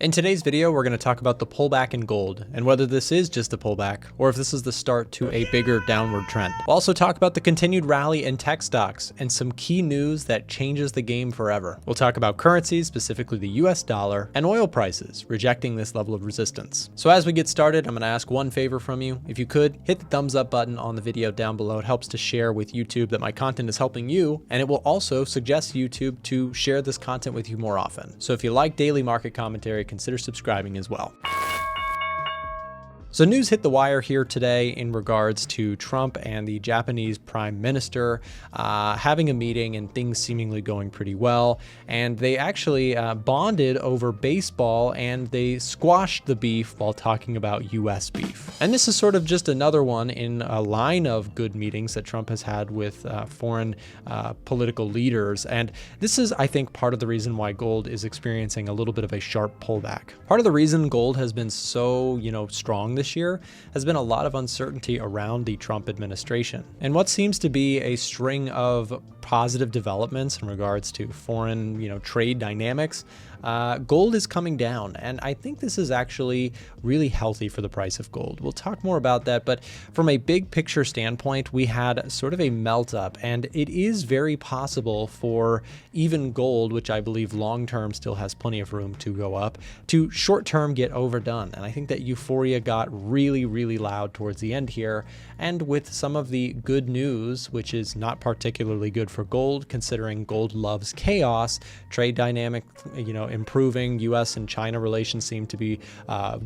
In today's video, we're going to talk about the pullback in gold and whether this is just a pullback or if this is the start to a bigger downward trend. We'll also talk about the continued rally in tech stocks and some key news that changes the game forever. We'll talk about currencies, specifically the US dollar, and oil prices, rejecting this level of resistance. So as we get started, I'm going to ask one favor from you. If you could, hit the thumbs up button on the video down below. It helps to share with YouTube that my content is helping you, and it will also suggest YouTube to share this content with you more often. So if you like daily market commentary, consider subscribing as well. So news hit the wire here today in regards to Trump and the Japanese Prime Minister having a meeting and things seemingly going pretty well. And they actually bonded over baseball and they squashed the beef while talking about US beef. And this is sort of just another one in a line of good meetings that Trump has had with foreign political leaders. And this is, I think, part of the reason why gold is experiencing a little bit of a sharp pullback. Part of the reason gold has been so, strong this year has been a lot of uncertainty around the Trump administration. And what seems to be a string of positive developments in regards to foreign, trade dynamics, gold is coming down. And I think this is actually really healthy for the price of gold. We'll talk more about that, but from a big picture standpoint, we had sort of a melt up, and it is very possible for even gold, which I believe long-term still has plenty of room to go up, to short-term get overdone. And I think that euphoria got really, really loud towards the end here. And with some of the good news, which is not particularly good for gold, considering gold loves chaos, trade dynamic, improving. US and China relations seem to be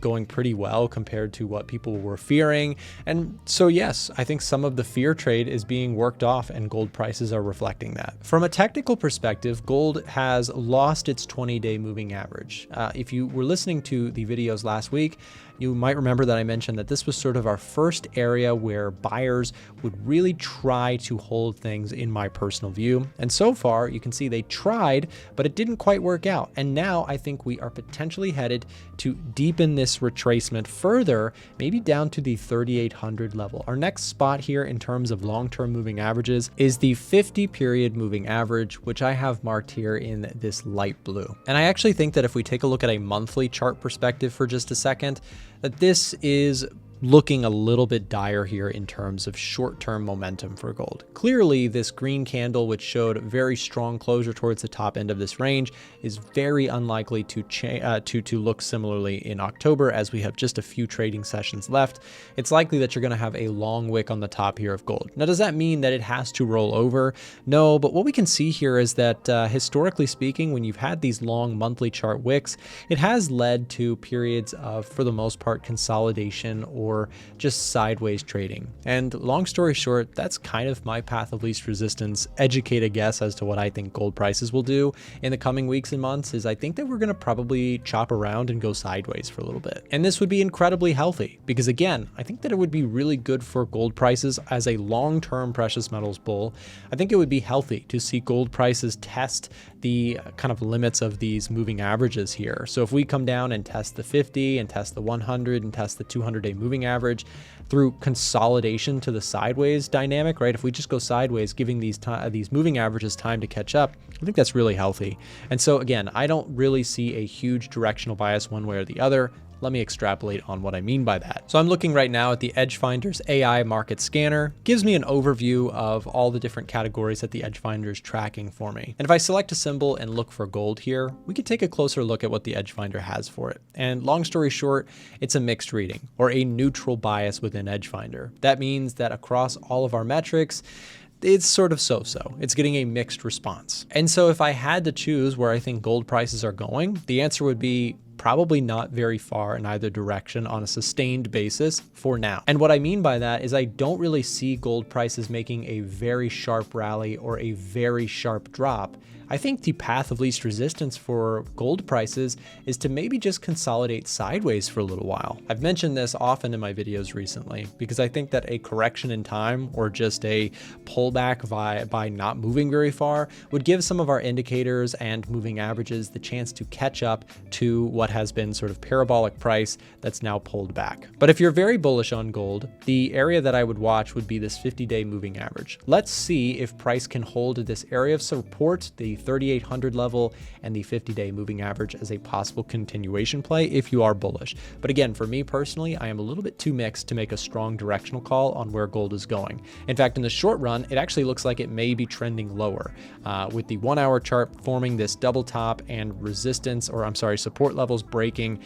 going pretty well compared to what people were fearing. And so, yes, I think some of the fear trade is being worked off and gold prices are reflecting that. From a technical perspective, gold has lost its 20-day moving average. If you were listening to the videos last week, you might remember that I mentioned that this was sort of our first area where buyers would really try to hold things in my personal view. And so far, you can see they tried, but it didn't quite work out. And now I think we are potentially headed to deepen this retracement further, maybe down to the 3,800 level. Our next spot here in terms of long-term moving averages is the 50-period moving average, which I have marked here in this light blue. And I actually think that if we take a look at a monthly chart perspective for just a second, that this is looking a little bit dire here in terms of short-term momentum for gold. Clearly, this green candle, which showed very strong closure towards the top end of this range, is very unlikely to look similarly in October, as we have just a few trading sessions left. It's likely that you're going to have a long wick on the top here of gold. Now, does that mean that it has to roll over? No, but what we can see here is that historically speaking, when you've had these long monthly chart wicks, it has led to periods of, for the most part, consolidation or just sideways trading. And long story short, that's kind of my path of least resistance. Educated guess as to what I think gold prices will do in the coming weeks and months is I think that we're going to probably chop around and go sideways for a little bit. And this would be incredibly healthy because, again, I think that it would be really good for gold prices as a long-term precious metals bull. I think it would be healthy to see gold prices test the kind of limits of these moving averages here. So if we come down and test the 50 and test the 100 and test the 200-day moving average through consolidation to the sideways dynamic, right? If we just go sideways, giving these moving averages time to catch up, I think that's really healthy. And so again, I don't really see a huge directional bias one way or the other. Let me extrapolate on what I mean by that. So I'm looking right now at the Edgefinder's AI market scanner. Gives me an overview of all the different categories that the Edgefinder is tracking for me. And if I select a symbol and look for gold here, we can take a closer look at what the Edgefinder has for it. And long story short, it's a mixed reading or a neutral bias within Edgefinder. That means that across all of our metrics, it's sort of so-so. It's getting a mixed response. And so if I had to choose where I think gold prices are going, the answer would be probably not very far in either direction on a sustained basis for now. And what I mean by that is I don't really see gold prices making a very sharp rally or a very sharp drop. I think the path of least resistance for gold prices is to maybe just consolidate sideways for a little while. I've mentioned this often in my videos recently because I think that a correction in time or just a pullback by not moving very far would give some of our indicators and moving averages the chance to catch up to what has been sort of parabolic price that's now pulled back. But if you're very bullish on gold, the area that I would watch would be this 50-day moving average. Let's see if price can hold this area of support, the 3,800 level and the 50-day moving average as a possible continuation play if you are bullish. But again, for me personally, I am a little bit too mixed to make a strong directional call on where gold is going. In fact, in the short run, it actually looks like it may be trending lower, with the 1 hour chart forming this double top and resistance, or I'm sorry, support levels breaking,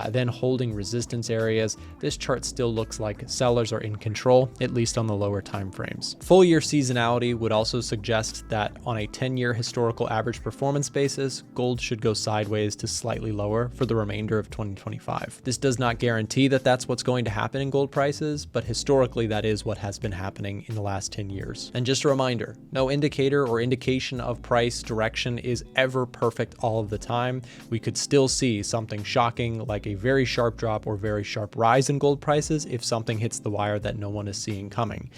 then holding resistance areas. This chart still looks like sellers are in control, at least on the lower time frames. Full year seasonality would also suggest that on a 10-year historical average performance basis, gold should go sideways to slightly lower for the remainder of 2025. This does not guarantee that that's what's going to happen in gold prices, but historically that is what has been happening in the last 10 years. And just a reminder, no indicator or indication of price direction is ever perfect all of the time. We could still see something shocking like a very sharp drop or very sharp rise in gold prices if something hits the wire that no one is seeing coming.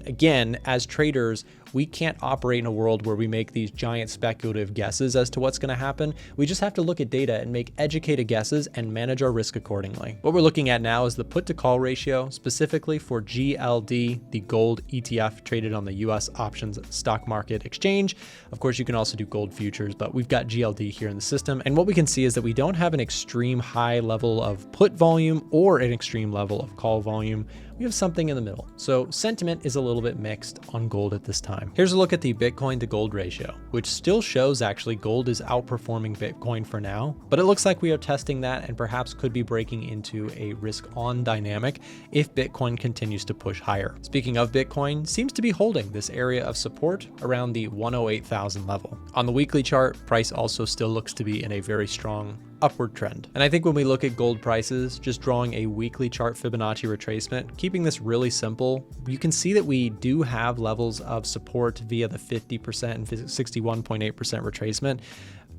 Again, as traders, we can't operate in a world where we make these giant speculative guesses as to what's going to happen. We just have to look at data and make educated guesses and manage our risk accordingly. What we're looking at now is the put to call ratio, specifically for GLD, the gold ETF traded on the US options stock market exchange. Of course, you can also do gold futures, but we've got GLD here in the system. And what we can see is that we don't have an extreme high level of put volume or an extreme level of call volume. We have something in the middle. So sentiment is a little bit mixed on gold at this time. Here's a look at the Bitcoin to gold ratio, which still shows actually gold is outperforming Bitcoin for now, but it looks like we are testing that and perhaps could be breaking into a risk on dynamic if Bitcoin continues to push higher. Speaking of Bitcoin, seems to be holding this area of support around the 108,000 level. On the weekly chart, price also still looks to be in a very strong upward trend. And I think when we look at gold prices, just drawing a weekly chart Fibonacci retracement, keeping this really simple, you can see that we do have levels of support via the 50% and 61.8% retracement.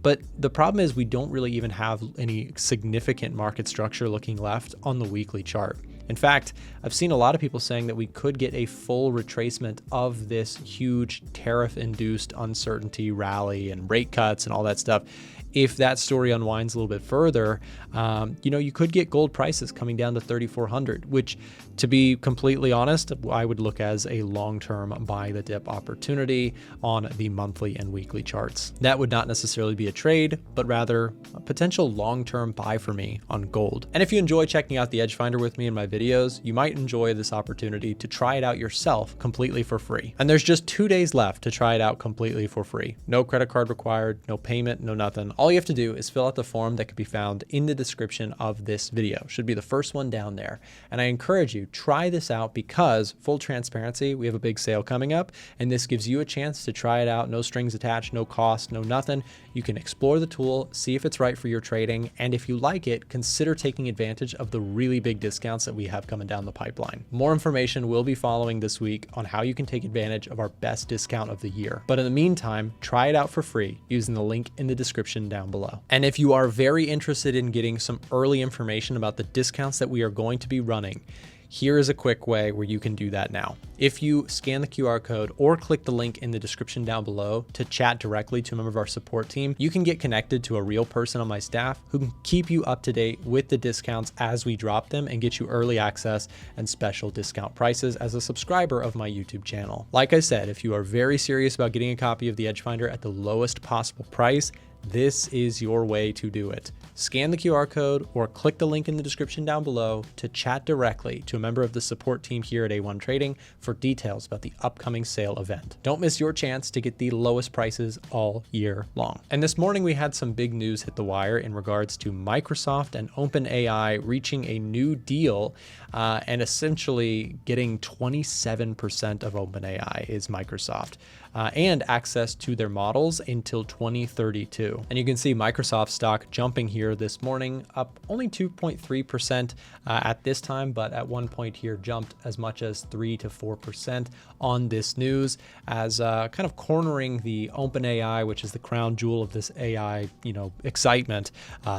But the problem is we don't really even have any significant market structure looking left on the weekly chart. In fact, I've seen a lot of people saying that we could get a full retracement of this huge tariff-induced uncertainty rally and rate cuts and all that stuff. If that story unwinds a little bit further, you could get gold prices coming down to 3,400, which, to be completely honest, I would look as a long-term buy the dip opportunity on the monthly and weekly charts. That would not necessarily be a trade, but rather a potential long-term buy for me on gold. And if you enjoy checking out the Edge Finder with me in my videos, you might enjoy this opportunity to try it out yourself completely for free. And there's just 2 days left to try it out completely for free. No credit card required, no payment, no nothing. All you have to do is fill out the form that can be found in the description of this video. Should be the first one down there. And I encourage you, try this out because, full transparency, we have a big sale coming up, and this gives you a chance to try it out. No strings attached, no cost, no nothing. You can explore the tool, see if it's right for your trading, and if you like it, consider taking advantage of the really big discounts that we have coming down the pipeline. More information will be following this week on how you can take advantage of our best discount of the year. But in the meantime, try it out for free using the link in the description down below. And if you are very interested in getting some early information about the discounts that we are going to be running, here is a quick way where you can do that now. If you scan the QR code or click the link in the description down below to chat directly to a member of our support team, you can get connected to a real person on my staff who can keep you up to date with the discounts as we drop them and get you early access and special discount prices as a subscriber of my YouTube channel. Like I said, if you are very serious about getting a copy of the Edge Finder at the lowest possible price, this is your way to do it. Scan the QR code or click the link in the description down below to chat directly to a member of the support team here at A1 Trading for details about the upcoming sale event. Don't miss your chance to get the lowest prices all year long. And this morning we had some big news hit the wire in regards to Microsoft and OpenAI reaching a new deal and essentially getting 27% of OpenAI is Microsoft. And access to their models until 2032. And you can see Microsoft stock jumping here this morning, up only 2.3% at this time, but at one point here jumped as much as 3 to 4% on this news as kind of cornering the OpenAI, which is the crown jewel of this AI, excitement,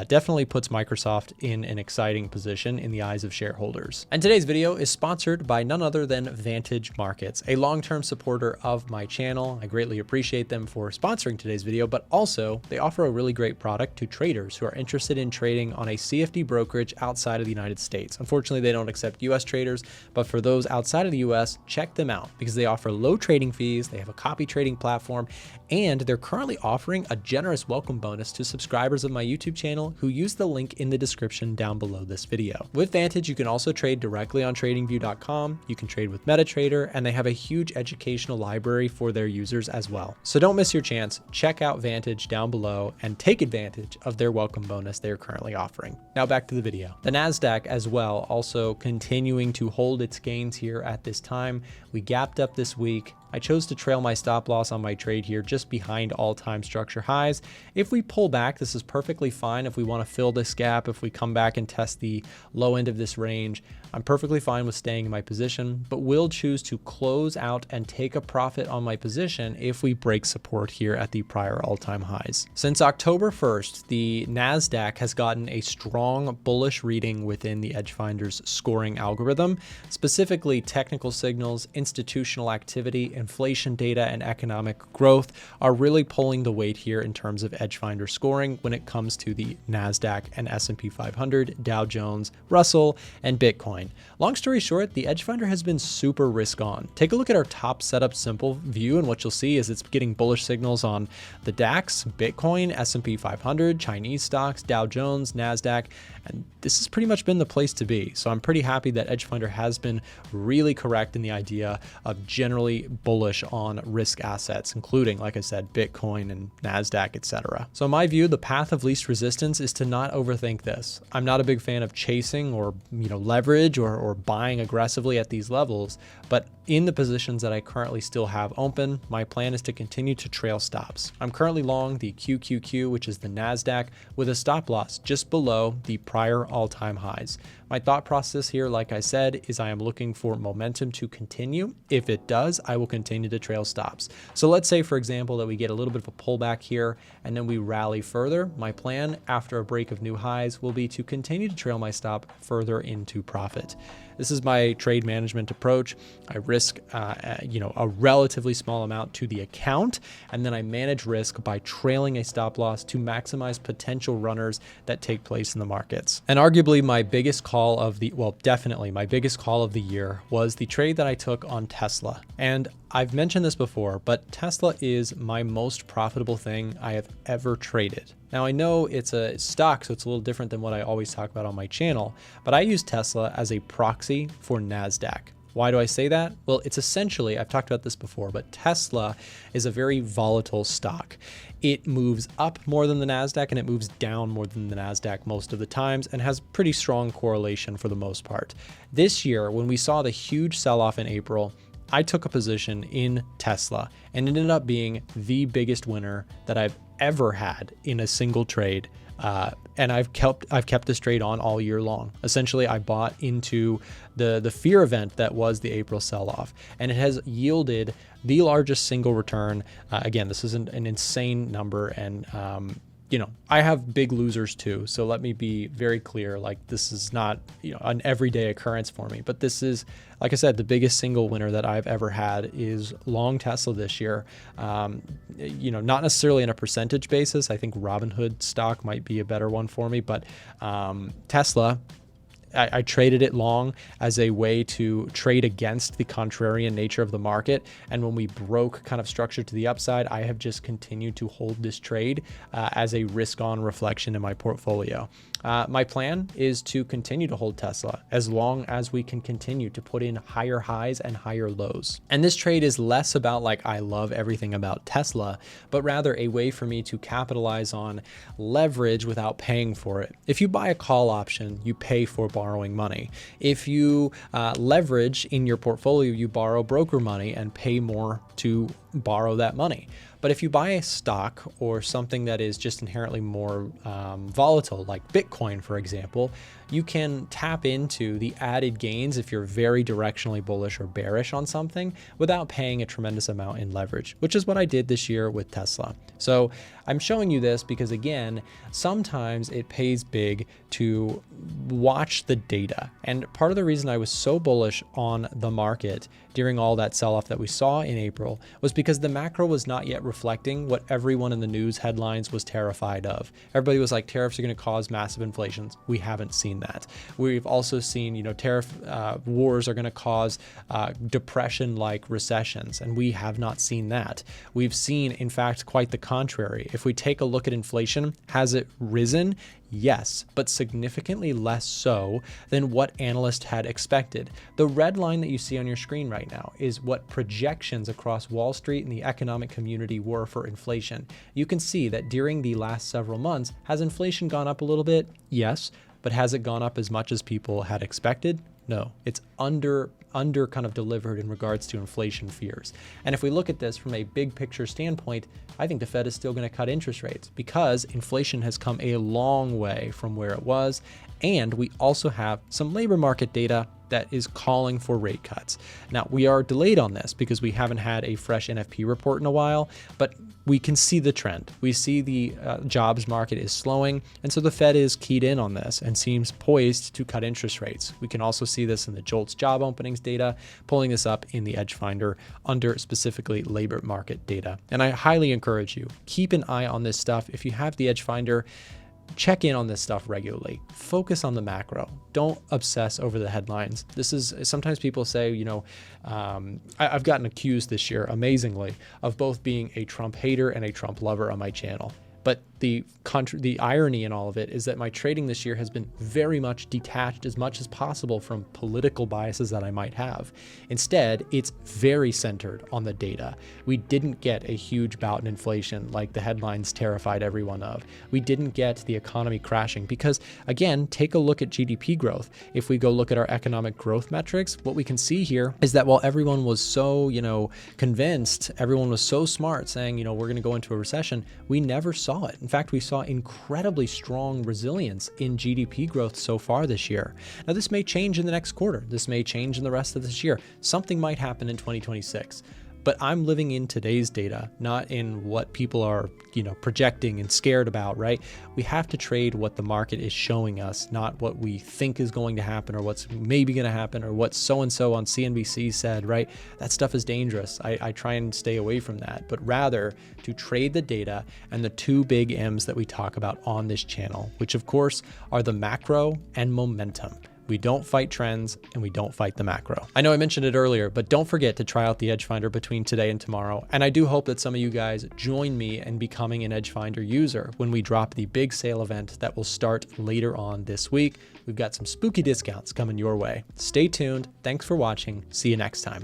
definitely puts Microsoft in an exciting position in the eyes of shareholders. And today's video is sponsored by none other than Vantage Markets, a long-term supporter of my channel. I greatly appreciate them for sponsoring today's video, but also they offer a really great product to traders who are interested in trading on a CFD brokerage outside of the United States. Unfortunately, they don't accept US traders, but for those outside of the US, check them out because they offer low trading fees, they have a copy trading platform, And they're currently offering a generous welcome bonus to subscribers of my YouTube channel who use the link in the description down below this video. With Vantage, you can also trade directly on TradingView.com. You can trade with MetaTrader, and they have a huge educational library for their users as well. So don't miss your chance. Check out Vantage down below and take advantage of their welcome bonus they are currently offering. Now back to the video. The NASDAQ as well, also continuing to hold its gains here at this time. We gapped up this week. I chose to trail my stop loss on my trade here just behind all-time structure highs. If we pull back, this is perfectly fine. If we want to fill this gap, if we come back and test the low end of this range, I'm perfectly fine with staying in my position, but will choose to close out and take a profit on my position if we break support here at the prior all-time highs. Since October 1st, the NASDAQ has gotten a strong bullish reading within the Edgefinder's scoring algorithm. Specifically, technical signals, institutional activity, inflation data, and economic growth are really pulling the weight here in terms of Edgefinder scoring when it comes to the NASDAQ and S&P 500, Dow Jones, Russell, and Bitcoin. Long story short, the Edgefinder has been super risk on. Take a look at our top setup simple view, and what you'll see is it's getting bullish signals on the DAX, Bitcoin, S&P 500, Chinese stocks, Dow Jones, NASDAQ, and this has pretty much been the place to be. So I'm pretty happy that Edgefinder has been really correct in the idea of generally bullish on risk assets, including, like I said, Bitcoin and NASDAQ, etc. So in my view, the path of least resistance is to not overthink this. I'm not a big fan of chasing or leverage or buying aggressively at these levels, but in the positions that I currently still have open, my plan is to continue to trail stops. I'm currently long the QQQ, which is the NASDAQ, with a stop loss just below the prior all-time highs. My thought process here, like I said, is I am looking for momentum to continue. If it does, I will continue to trail stops. So let's say, for example, that we get a little bit of a pullback here and then we rally further. My plan after a break of new highs will be to continue to trail my stop further into profit. This is my trade management approach. I risk, a relatively small amount to the account, and then I manage risk by trailing a stop loss to maximize potential runners that take place in the markets. And arguably my biggest call of the, definitely my biggest call of the year was the trade that I took on Tesla. And I've mentioned this before, but Tesla is my most profitable thing I have ever traded. Now I know it's a stock, so it's a little different than what I always talk about on my channel, but I use Tesla as a proxy for NASDAQ. Why do I say that? Well, it's essentially, I've talked about this before, but Tesla is a very volatile stock. It moves up more than the NASDAQ and it moves down more than the NASDAQ most of the times and has pretty strong correlation for the most part. This year, when we saw the huge sell-off in April, I took a position in Tesla and it ended up being the biggest winner that I've ever had in a single trade. And I've kept this trade on all year long. Essentially, I bought into the fear event that was the April sell-off, and it has yielded the largest single return. Again, this isn't an insane number, and I have big losers too. So let me be very clear. Like, this is not, an everyday occurrence for me, but this is, like I said, the biggest single winner that I've ever had is long Tesla this year. Not necessarily on a percentage basis. I think Robinhood stock might be a better one for me, but Tesla, I traded it long as a way to trade against the contrarian nature of the market. And when we broke kind of structure to the upside, I have just continued to hold this trade as a risk-on reflection in my portfolio. My plan is to continue to hold Tesla as long as we can continue to put in higher highs and higher lows. And this trade is less about like I love everything about Tesla, but rather a way for me to capitalize on leverage without paying for it. If you buy a call option, you pay for borrowing money. If you leverage in your portfolio, you borrow broker money and pay more to borrow that money. But if you buy a stock or something that is just inherently more volatile, like Bitcoin, for example, you can tap into the added gains if you're very directionally bullish or bearish on something without paying a tremendous amount in leverage, which is what I did this year with Tesla. So I'm showing you this because, again, sometimes it pays big to watch the data. And part of the reason I was so bullish on the market during all that sell-off that we saw in April was because the macro was not yet reflecting what everyone in the news headlines was terrified of. Everybody was like, tariffs are going to cause massive inflations. We haven't seen that. We've also seen, tariff wars are going to cause depression-like recessions, and we have not seen that. We've seen, in fact, quite the contrary. If we take a look at inflation, has it risen? Yes, but significantly less so than what analysts had expected. The red line that you see on your screen right now is what projections across Wall Street and the economic community were for inflation. You can see that during the last several months, has inflation gone up a little bit? Yes, but has it gone up as much as people had expected? No, it's under kind of delivered in regards to inflation fears. And if we look at this from a big picture standpoint, I think the Fed is still going to cut interest rates because inflation has come a long way from where it was. And we also have some labor market data that is calling for rate cuts. Now, we are delayed on this because we haven't had a fresh NFP report in a while, but we can see the trend. We see the jobs market is slowing, and so the Fed is keyed in on this and seems poised to cut interest rates. We can also see this in the JOLTS job openings data, pulling this up in the Edge Finder under specifically labor market data. And I highly encourage you, keep an eye on this stuff. If you have the Edge Finder, check in on this stuff regularly. Focus on the macro. Don't obsess over the headlines. This is sometimes people say, I've gotten accused this year, amazingly, of both being a Trump hater and a Trump lover on my channel. But the irony in all of it is that my trading this year has been very much detached as much as possible from political biases that I might have. Instead, it's very centered on the data. We didn't get a huge bout in inflation like the headlines terrified everyone of. We didn't get the economy crashing because, again, take a look at GDP growth. If we go look at our economic growth metrics, what we can see here is that while everyone was so, convinced, everyone was so smart saying, we're going to go into a recession, we never saw it. In fact, we saw incredibly strong resilience in GDP growth so far this year. Now, this may change in the next quarter. This may change in the rest of this year. Something might happen in 2026. But I'm living in today's data, not in what people are, projecting and scared about, right? We have to trade what the market is showing us, not what we think is going to happen or what's maybe going to happen or what so-and-so on CNBC said, right? That stuff is dangerous. I try and stay away from that, but rather to trade the data and the two big M's that we talk about on this channel, which of course are the macro and momentum. We don't fight trends and we don't fight the macro. I know I mentioned it earlier, but don't forget to try out the Edge Finder between today and tomorrow. And I do hope that some of you guys join me in becoming an Edge Finder user when we drop the big sale event that will start later on this week. We've got some spooky discounts coming your way. Stay tuned. Thanks for watching. See you next time.